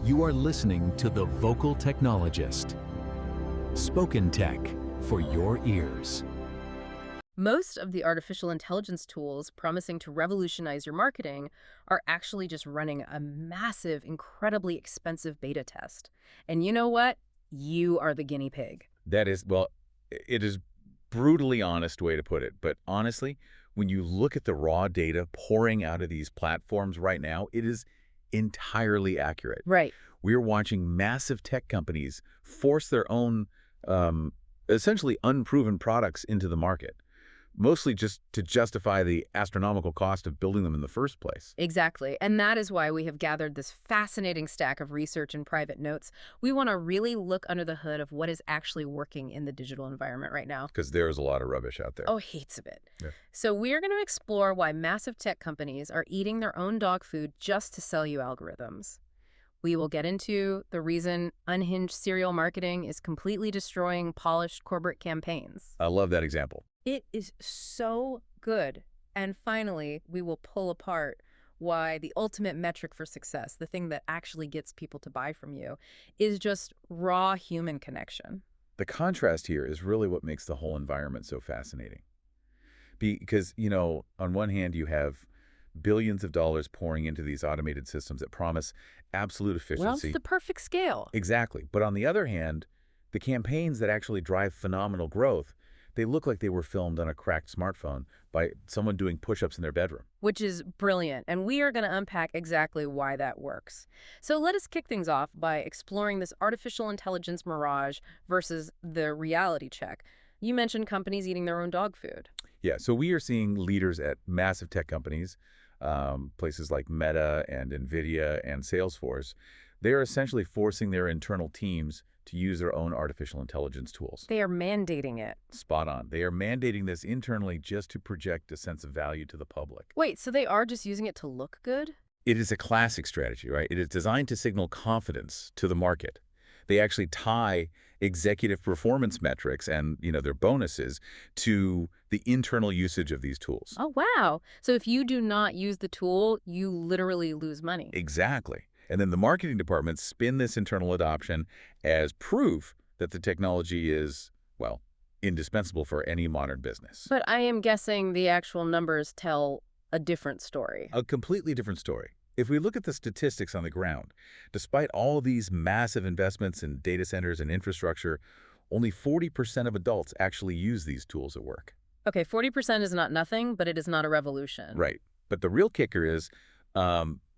You are listening to The Vocal Technologist. Spoken Tech for your ears. Most of the artificial intelligence tools promising to revolutionize your marketing are actually just running a massive, incredibly expensive beta test. And you know what? You are the guinea pig. That is, well, it is brutally honest way to put it. But honestly, when you look at the raw data pouring out of these platforms right now, it is entirely accurate. Right. We're watching massive tech companies force their own, essentially unproven products into the market, mostly just to justify the astronomical cost of building them in the first place. Exactly. And that is why we have gathered this fascinating stack of research and private notes. We want to really look under the hood of what is actually working in the digital environment right now. Because there's a lot of rubbish out there. Oh, heaps of it. Yeah. So we're going to explore why massive tech companies are eating their own dog food just to sell you algorithms. We will get into the reason unhinged serial marketing is completely destroying polished corporate campaigns. I love that example. It is so good. And finally, we will pull apart why the ultimate metric for success, the thing that actually gets people to buy from you, is just raw human connection. The contrast here is really what makes the whole environment so fascinating. Because, you know, on one hand, you have billions of dollars pouring into these automated systems that promise absolute efficiency. Well, it's the perfect scale. Exactly. But on the other hand, the campaigns that actually drive phenomenal growth, they look like they were filmed on a cracked smartphone by someone doing push-ups in their bedroom. Which is brilliant, and we are going to unpack exactly why that works. So let us kick things off by exploring this artificial intelligence mirage versus the reality check. You mentioned companies eating their own dog food. Yeah, so we are seeing leaders at massive tech companies, places like Meta and NVIDIA and Salesforce. They are essentially forcing their internal teams to use their own artificial intelligence tools. They are mandating it. Spot on. They are mandating this internally just to project a sense of value to the public. Wait, so they are just using it to look good? It is a classic strategy, right? It is designed to signal confidence to the market. They actually tie executive performance metrics and, you know, their bonuses to the internal usage of these tools. Oh, wow. So if you do not use the tool, you literally lose money. Exactly. And then the marketing departments spin this internal adoption as proof that the technology is, well, indispensable for any modern business. But I am guessing the actual numbers tell a different story. A completely different story. If we look at the statistics on the ground, despite all these massive investments in data centers and infrastructure, only 40% of adults actually use these tools at work. Okay, 40% is not nothing, but it is not a revolution. Right. But the real kicker is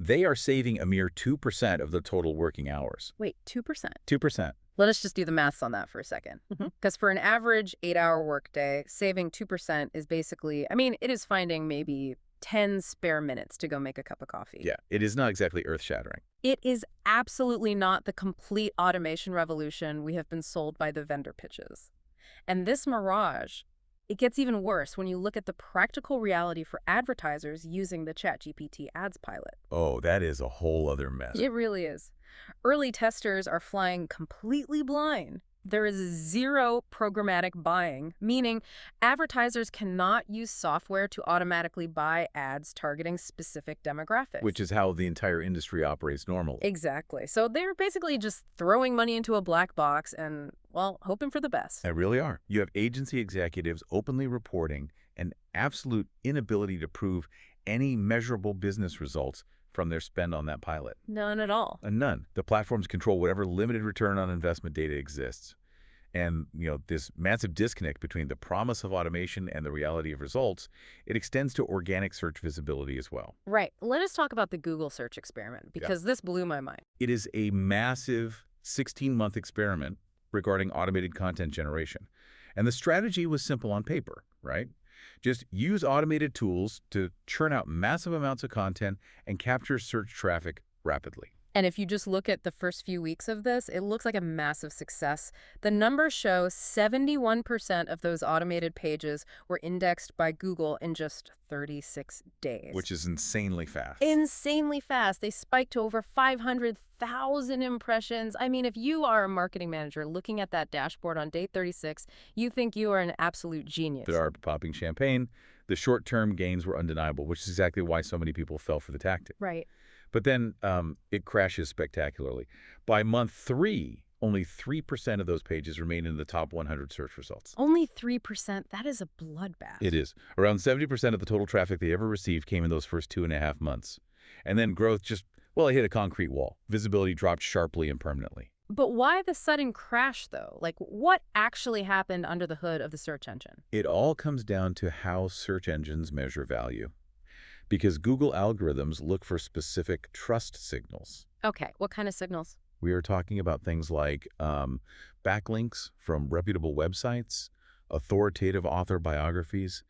they are saving a mere 2% of the total working hours. Wait, 2%? 2%. Let us just do the maths on that for a second. Because for an average 8-hour workday, saving 2% is basically, I mean, it is finding maybe 10 spare minutes to go make a cup of coffee. Yeah, it is not exactly earth-shattering. It is absolutely not the complete automation revolution we have been sold by the vendor pitches. And this mirage, it gets even worse when you look at the practical reality for advertisers using the ChatGPT ads pilot. Oh, that is a whole other mess. It really is. Early testers are flying completely blind. There is zero programmatic buying, meaning advertisers cannot use software to automatically buy ads targeting specific demographics. Which is how the entire industry operates normally. Exactly. So they're basically just throwing money into a black box and, well, hoping for the best. They really are. You have agency executives openly reporting an absolute inability to prove any measurable business results from their spend on that pilot. None at all. None. The platforms control whatever limited return on investment data exists. And, you know, this massive disconnect between the promise of automation and the reality of results, it extends to organic search visibility as well. Right. Let us talk about the Google search experiment, because this blew my mind. It is a massive 16-month experiment regarding automated content generation. And the strategy was simple on paper, right? Just use automated tools to churn out massive amounts of content and capture search traffic rapidly. And if you just look at the first few weeks of this, it looks like a massive success. The numbers show 71% of those automated pages were indexed by Google in just 36 days. Which is insanely fast. Insanely fast. They spiked to over 500,000 impressions. I mean, if you are a marketing manager looking at that dashboard on day 36, you think you are an absolute genius. There are popping champagne. The short-term gains were undeniable, which is exactly why so many people fell for the tactic. Right. But then it crashes spectacularly. By month 3, only 3% of those pages remain in the top 100 search results. Only 3%? That is a bloodbath. It is. Around 70% of the total traffic they ever received came in those first 2.5 months. And then growth just, well, it hit a concrete wall. Visibility dropped sharply and permanently. But why the sudden crash, though? Like, what actually happened under the hood of the search engine? It all comes down to how search engines measure value. Because Google algorithms look for specific trust signals. Okay, what kind of signals? We are talking about things like backlinks from reputable websites, authoritative author biographies,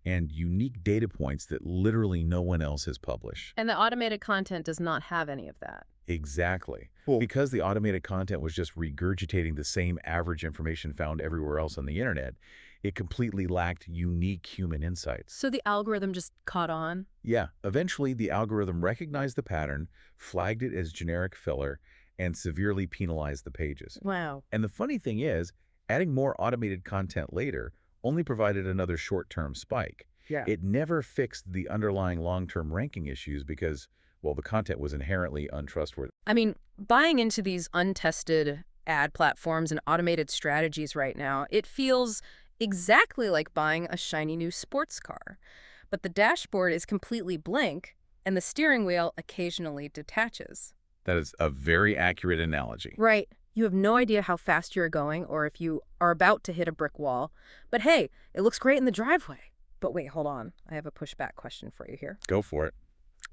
and unique data points that literally no one else has published. And the automated content does not have any of that. Exactly. Cool. Because the automated content was just regurgitating the same average information found everywhere else on the internet, it completely lacked unique human insights. So the algorithm just caught on? Yeah, eventually the algorithm recognized the pattern, flagged it as generic filler, and severely penalized the pages. Wow. And the funny thing is, adding more automated content later only provided another short-term spike. Yeah. It never fixed the underlying long-term ranking issues because, well, the content was inherently untrustworthy. I mean, buying into these untested ad platforms and automated strategies right now, it feels exactly like buying a shiny new sports car. But the dashboard is completely blank, and the steering wheel occasionally detaches. That is a very accurate analogy. Right. You have no idea how fast you're going or if you are about to hit a brick wall. But hey, it looks great in the driveway. But wait, hold on. I have a pushback question for you here. Go for it.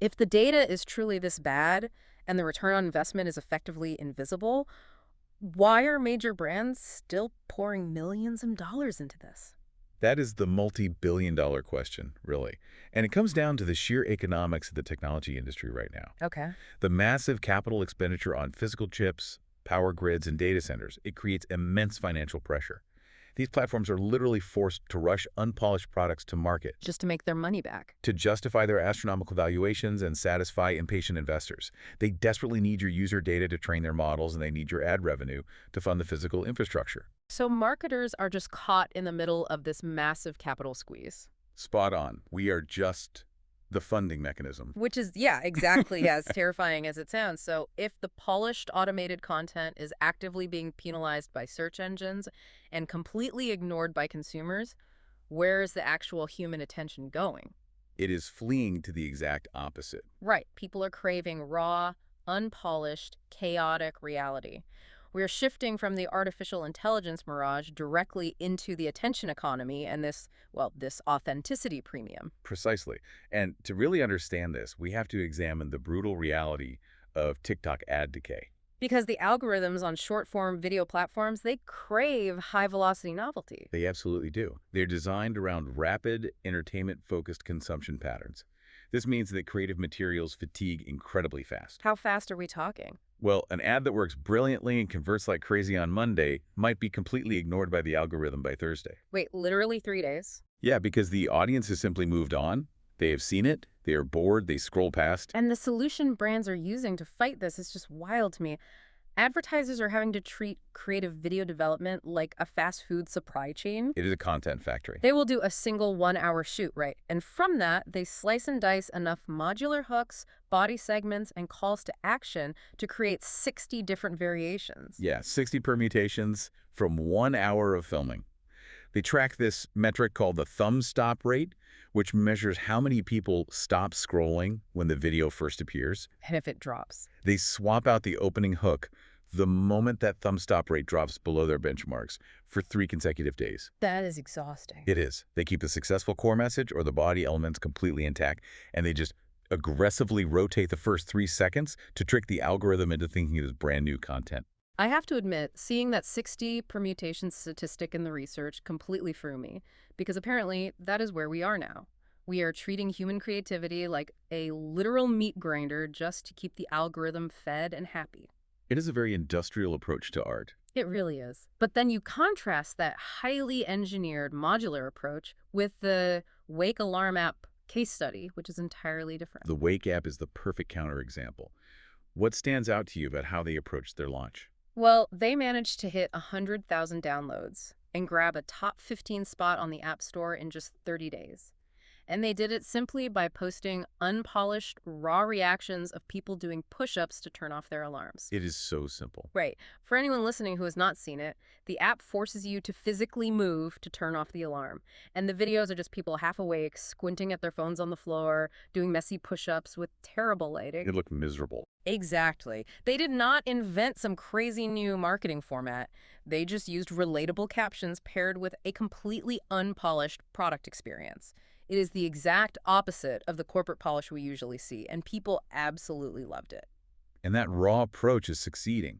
If the data is truly this bad and the return on investment is effectively invisible, why are major brands still pouring millions of dollars into this? That is the multi-billion-dollar question, really. And it comes down to the sheer economics of the technology industry right now. Okay. The massive capital expenditure on physical chips, power grids, and data centers, it creates immense financial pressure. These platforms are literally forced to rush unpolished products to market. Just to make their money back. To justify their astronomical valuations and satisfy impatient investors. They desperately need your user data to train their models, and they need your ad revenue to fund the physical infrastructure. So marketers are just caught in the middle of this massive capital squeeze. Spot on. We are just the funding mechanism. Which is, yeah, exactly as terrifying as it sounds. So if the polished automated content is actively being penalized by search engines and completely ignored by consumers, where is the actual human attention going? It is fleeing to the exact opposite. Right. People are craving raw, unpolished, chaotic reality. We're shifting from the artificial intelligence mirage directly into the attention economy and this authenticity premium. Precisely. And to really understand this, we have to examine the brutal reality of TikTok ad decay. Because the algorithms on short-form video platforms, they crave high-velocity novelty. They absolutely do. They're designed around rapid, entertainment-focused consumption patterns. This means that creative materials fatigue incredibly fast. How fast are we talking? Well, an ad that works brilliantly and converts like crazy on Monday might be completely ignored by the algorithm by Thursday. Wait, literally 3 days? Yeah, because the audience has simply moved on. They have seen it. They are bored. They scroll past. And the solution brands are using to fight this is just wild to me. Advertisers are having to treat creative video development like a fast food supply chain. It is a content factory. They will do a single 1-hour shoot, right? And from that, they slice and dice enough modular hooks, body segments, and calls to action to create 60 different variations. Yeah, 60 permutations from 1 hour of filming. They track this metric called the thumb stop rate, which measures how many people stop scrolling when the video first appears. And if it drops? They swap out the opening hook the moment that thumb stop rate drops below their benchmarks for 3 consecutive days. That is exhausting. It is. They keep the successful core message or the body elements completely intact, and they just aggressively rotate the first 3 seconds to trick the algorithm into thinking it is brand new content. I have to admit, seeing that 60 permutation statistic in the research completely threw me, because apparently that is where we are now. We are treating human creativity like a literal meat grinder just to keep the algorithm fed and happy. It is a very industrial approach to art. It really is. But then you contrast that highly engineered modular approach with the Wake Alarm app case study, which is entirely different. The Wake app is the perfect counterexample. What stands out to you about how they approached their launch? Well, they managed to hit 100,000 downloads and grab a top 15 spot on the App Store in just 30 days. And they did it simply by posting unpolished, raw reactions of people doing push-ups to turn off their alarms. It is so simple. Right. For anyone listening who has not seen it, the app forces you to physically move to turn off the alarm. And the videos are just people half awake, squinting at their phones on the floor, doing messy push-ups with terrible lighting. It looked miserable. Exactly. They did not invent some crazy new marketing format. They just used relatable captions paired with a completely unpolished product experience. It is the exact opposite of the corporate polish we usually see, and people absolutely loved it. And that raw approach is succeeding,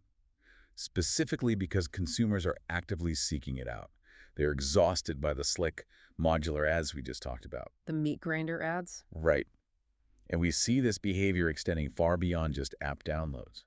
specifically because consumers are actively seeking it out. They're exhausted by the slick, modular ads we just talked about. The meat grinder ads? Right. And we see this behavior extending far beyond just app downloads.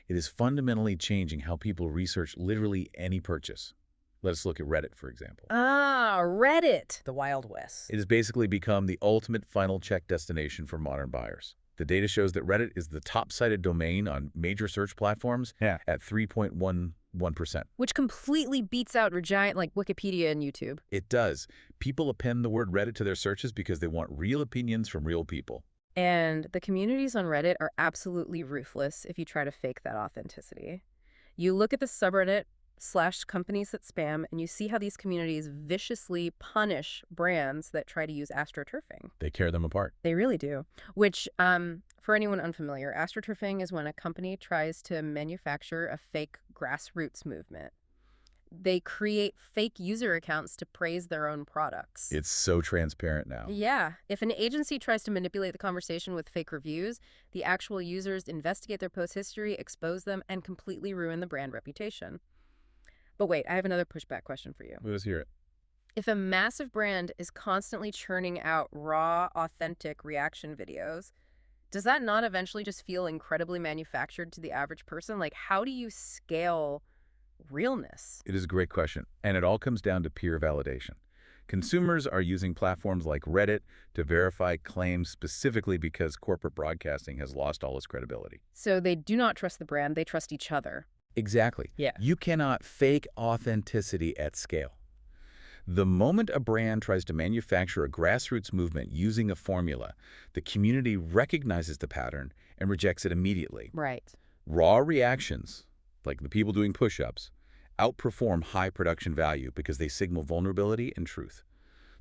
It is fundamentally changing how people research literally any purchase. Let us look at Reddit, for example. Ah, Reddit, the Wild West. It has basically become the ultimate final check destination for modern buyers. The data shows that Reddit is the top-cited domain on major search platforms at 3.11%. Which completely beats out giant like Wikipedia and YouTube. It does. People append the word Reddit to their searches because they want real opinions from real people. And the communities on Reddit are absolutely ruthless if you try to fake that authenticity. You look at the subreddit/companies that spam, and you see how these communities viciously punish brands that try to use astroturfing. They tear them apart. They really do. Which, for anyone unfamiliar, astroturfing is when a company tries to manufacture a fake grassroots movement. They create fake user accounts to praise their own products. It's so transparent now. Yeah. If an agency tries to manipulate the conversation with fake reviews, the actual users investigate their post history, expose them, and completely ruin the brand reputation. But wait, I have another pushback question for you. Let's hear it. If a massive brand is constantly churning out raw, authentic reaction videos, does that not eventually just feel incredibly manufactured to the average person? Like, how do you scale realness? It is a great question, and it all comes down to peer validation. Consumers are using platforms like Reddit to verify claims specifically because corporate broadcasting has lost all its credibility. So they do not trust the brand, they trust each other. Exactly. Yeah. You cannot fake authenticity at scale. The moment a brand tries to manufacture a grassroots movement using a formula, the community recognizes the pattern and rejects it immediately. Right. Raw reactions, like the people doing push-ups, outperform high production value because they signal vulnerability and truth.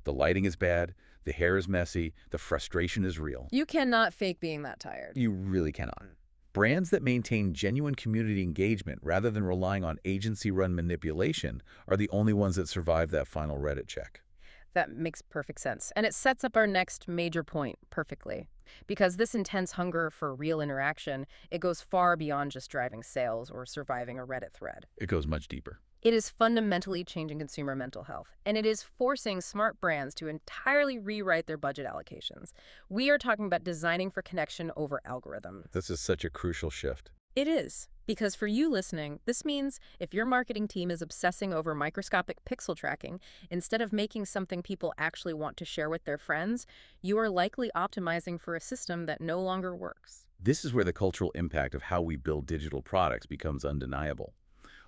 The lighting is bad, the hair is messy, the frustration is real. You cannot fake being that tired. You really cannot. Brands that maintain genuine community engagement rather than relying on agency-run manipulation are the only ones that survive that final Reddit check. That makes perfect sense. And it sets up our next major point perfectly. Because this intense hunger for real interaction, it goes far beyond just driving sales or surviving a Reddit thread. It goes much deeper. It is fundamentally changing consumer mental health, and it is forcing smart brands to entirely rewrite their budget allocations. We are talking about designing for connection over algorithms. This is such a crucial shift. It is, because for you listening, this means if your marketing team is obsessing over microscopic pixel tracking, instead of making something people actually want to share with their friends, you are likely optimizing for a system that no longer works. This is where the cultural impact of how we build digital products becomes undeniable.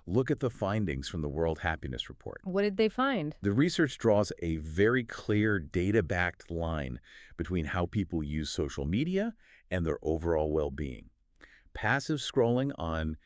Look at the findings from the World Happiness Report. What did they find? The research draws a very clear data-backed line between how people use social media and their overall well-being. Passive scrolling on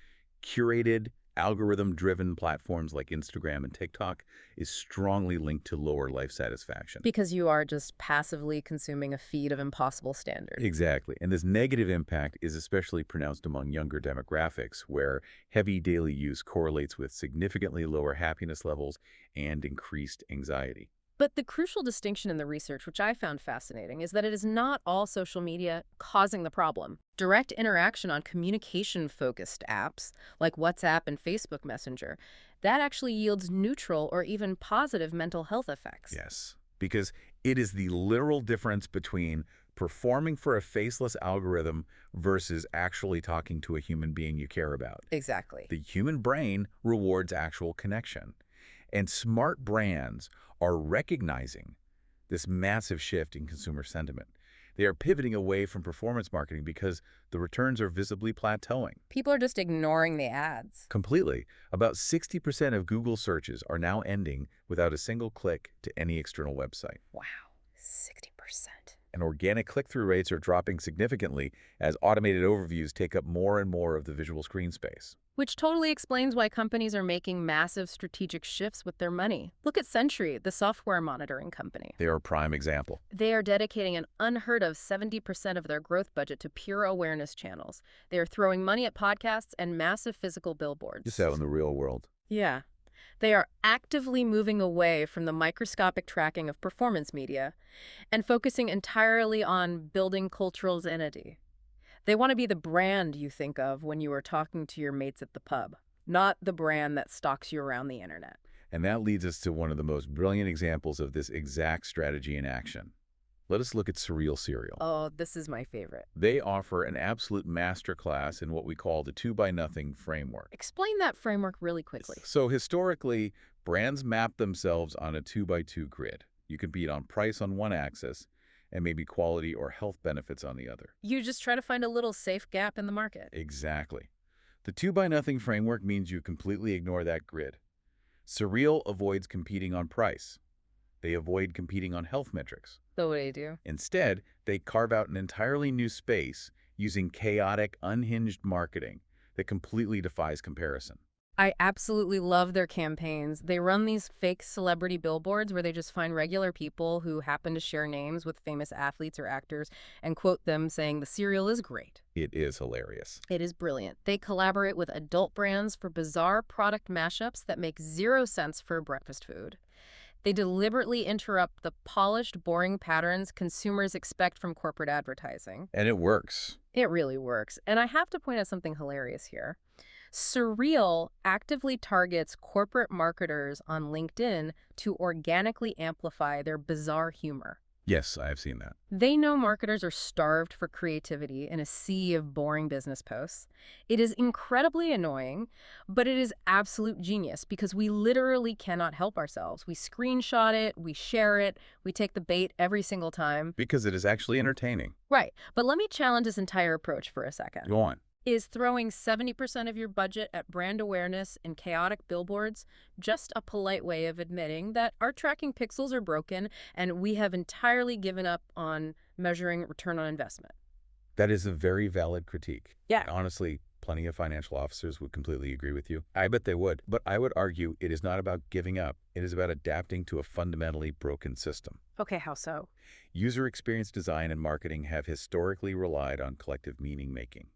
curated, algorithm-driven platforms like Instagram and TikTok is strongly linked to lower life satisfaction. Because you are just passively consuming a feed of impossible standards. Exactly. And this negative impact is especially pronounced among younger demographics, where heavy daily use correlates with significantly lower happiness levels and increased anxiety. But the crucial distinction in the research, which I found fascinating, is that it is not all social media causing the problem. Direct interaction on communication-focused apps, like WhatsApp and Facebook Messenger, that actually yields neutral or even positive mental health effects. Yes, because it is the literal difference between performing for a faceless algorithm versus actually talking to a human being you care about. Exactly. The human brain rewards actual connection. And smart brands are recognizing this massive shift in consumer sentiment. They are pivoting away from performance marketing because the returns are visibly plateauing. People are just ignoring the ads. Completely. About 60% of Google searches are now ending without a single click to any external website. Wow, 60%. And organic click-through rates are dropping significantly as automated overviews take up more and more of the visual screen space. Which totally explains why companies are making massive strategic shifts with their money. Look at Sentry, the software monitoring company. They are a prime example. They are dedicating an unheard of 70% of their growth budget to pure awareness channels. They are throwing money at podcasts and massive physical billboards. Just out in the real world. Yeah. They are actively moving away from the microscopic tracking of performance media and focusing entirely on building cultural identity. They want to be the brand you think of when you are talking to your mates at the pub, not the brand that stalks you around the internet. And that leads us to one of the most brilliant examples of this exact strategy in action. Let us look at Surreal Cereal. Oh, this is my favorite. They offer an absolute masterclass in what we call the 2x0 framework. Explain that framework really quickly. So historically, brands map themselves on a 2x2 grid. You compete on price on one axis and maybe quality or health benefits on the other. You just try to find a little safe gap in the market. Exactly. The 2x0 framework means you completely ignore that grid. Surreal avoids competing on price. They avoid competing on health metrics. So what do they do? Instead, they carve out an entirely new space using chaotic, unhinged marketing that completely defies comparison. I absolutely love their campaigns. They run these fake celebrity billboards where they just find regular people who happen to share names with famous athletes or actors and quote them saying the cereal is great. It is hilarious. It is brilliant. They collaborate with adult brands for bizarre product mashups that make zero sense for breakfast food. They deliberately interrupt the polished, boring patterns consumers expect from corporate advertising. And it works. It really works. And I have to point out something hilarious here. Surreal actively targets corporate marketers on LinkedIn to organically amplify their bizarre humor. Yes, I have seen that. They know marketers are starved for creativity in a sea of boring business posts. It is incredibly annoying, but it is absolute genius because we literally cannot help ourselves. We screenshot it, we share it, we take the bait every single time. Because it is actually entertaining. Right, but let me challenge this entire approach for a second. Go on. Is throwing 70% of your budget at brand awareness and chaotic billboards just a polite way of admitting that our tracking pixels are broken and we have entirely given up on measuring return on investment? That is a very valid critique. Yeah. Honestly, plenty of financial officers would completely agree with you. I bet they would. But I would argue it is not about giving up. It is about adapting to a fundamentally broken system. Okay, how so? User experience design and marketing have historically relied on collective meaning-making.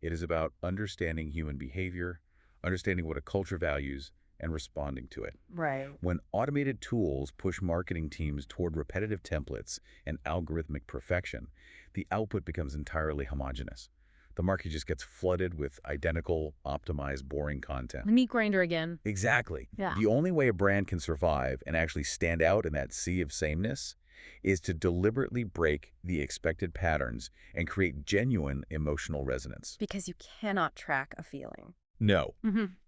It is about understanding human behavior, understanding what a culture values, and responding to it. Right. When automated tools push marketing teams toward repetitive templates and algorithmic perfection, the output becomes entirely homogeneous. The market just gets flooded with identical, optimized, boring content. The meat grinder again. Exactly. Yeah. The only way a brand can survive and actually stand out in that sea of sameness is to deliberately break the expected patterns and create genuine emotional resonance. Because you cannot track a feeling. No,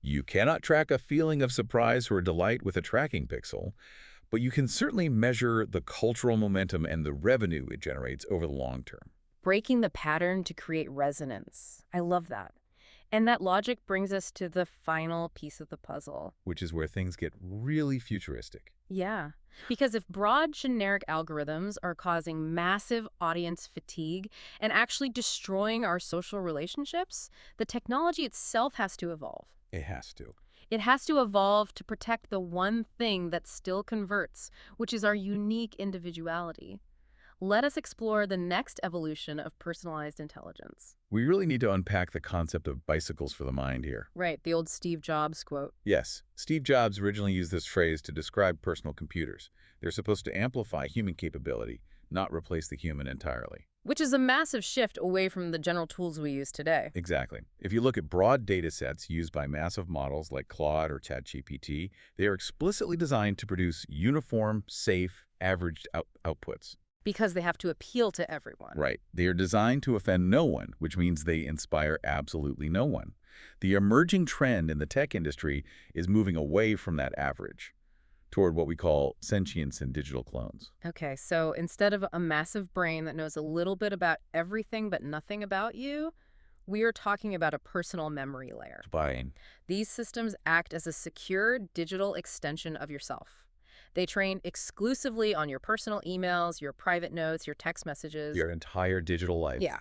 you cannot track a feeling of surprise or delight with a tracking pixel, but you can certainly measure the cultural momentum and the revenue it generates over the long term. Breaking the pattern to create resonance. I love that. And that logic brings us to the final piece of the puzzle. Which is where things get really futuristic. Yeah, because if broad generic algorithms are causing massive audience fatigue and actually destroying our social relationships, the technology itself has to evolve. It has to. It has to evolve to protect the one thing that still converts, which is our unique individuality. Let us explore the next evolution of personalized intelligence. We really need to unpack the concept of bicycles for the mind here. Right, the old Steve Jobs quote. Yes, Steve Jobs originally used this phrase to describe personal computers. They're supposed to amplify human capability, not replace the human entirely. Which is a massive shift away from the general tools we use today. Exactly. If you look at broad data sets used by massive models like Claude or ChatGPT, they are explicitly designed to produce uniform, safe, averaged outputs. Because they have to appeal to everyone. Right. They are designed to offend no one, which means they inspire absolutely no one. The emerging trend in the tech industry is moving away from that average toward what we call sentience in digital clones. Okay, so instead of a massive brain that knows a little bit about everything but nothing about you, we are talking about a personal memory layer. Fine. These systems act as a secure digital extension of yourself. They train exclusively on your personal emails, your private notes, your text messages. Your entire digital life. Yeah.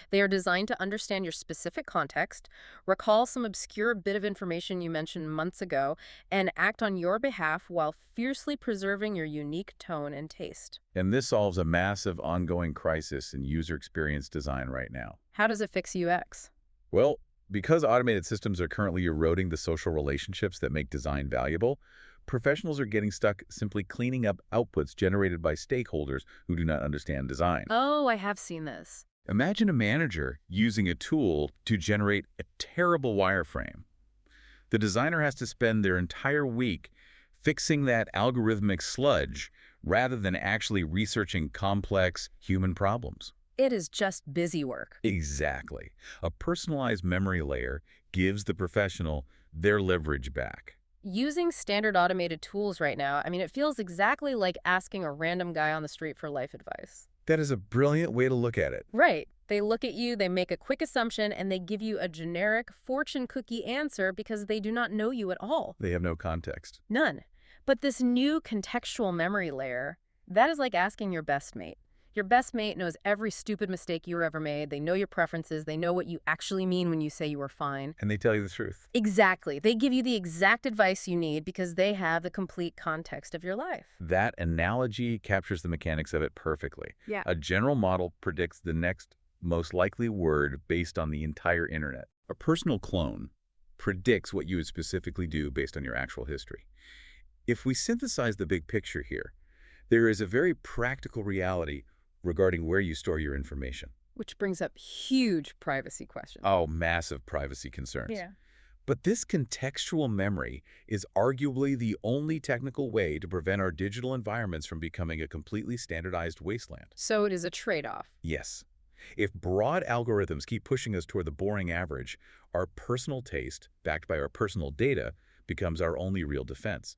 They are designed to understand your specific context, recall some obscure bit of information you mentioned months ago, and act on your behalf while fiercely preserving your unique tone and taste. And this solves a massive ongoing crisis in user experience design right now. How does it fix UX? Well, because automated systems are currently eroding the social relationships that make design valuable, professionals are getting stuck simply cleaning up outputs generated by stakeholders who do not understand design. Oh, I have seen this. Imagine a manager using a tool to generate a terrible wireframe. The designer has to spend their entire week fixing that algorithmic sludge rather than actually researching complex human problems. It is just busy work. Exactly. A personalized memory layer gives the professional their leverage back. Using standard automated tools right now, it feels exactly like asking a random guy on the street for life advice. That is a brilliant way to look at it. Right. They look at you, they make a quick assumption, and they give you a generic fortune cookie answer because they do not know you at all. They have no context. None. But this new contextual memory layer, that is like asking your best mate. Your best mate knows every stupid mistake you ever made. They know your preferences. They know what you actually mean when you say you were fine. And they tell you the truth. Exactly. They give you the exact advice you need because they have the complete context of your life. That analogy captures the mechanics of it perfectly. Yeah. A general model predicts the next most likely word based on the entire internet. A personal clone predicts what you would specifically do based on your actual history. If we synthesize the big picture here, there is a very practical reality regarding where you store your information. Which brings up huge privacy questions. Oh, massive privacy concerns. Yeah. But this contextual memory is arguably the only technical way to prevent our digital environments from becoming a completely standardized wasteland. So it is a trade-off. Yes. If broad algorithms keep pushing us toward the boring average, our personal taste, backed by our personal data, becomes our only real defense.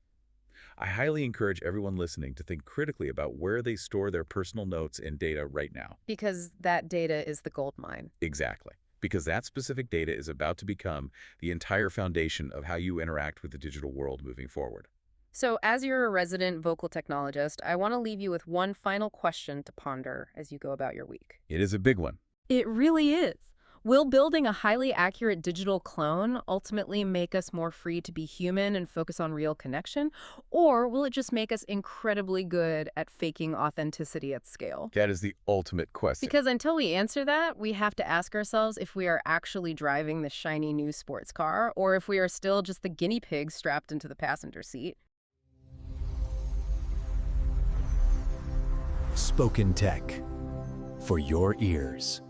I highly encourage everyone listening to think critically about where they store their personal notes and data right now. Because that data is the gold mine. Exactly. Because that specific data is about to become the entire foundation of how you interact with the digital world moving forward. So as you're a resident vocal technologist, I want to leave you with one final question to ponder as you go about your week. It is a big one. It really is. Will building a highly accurate digital clone ultimately make us more free to be human and focus on real connection? Or will it just make us incredibly good at faking authenticity at scale? That is the ultimate question. Because until we answer that, we have to ask ourselves if we are actually driving the shiny new sports car or if we are still just the guinea pig strapped into the passenger seat. Spoken Tech for your ears.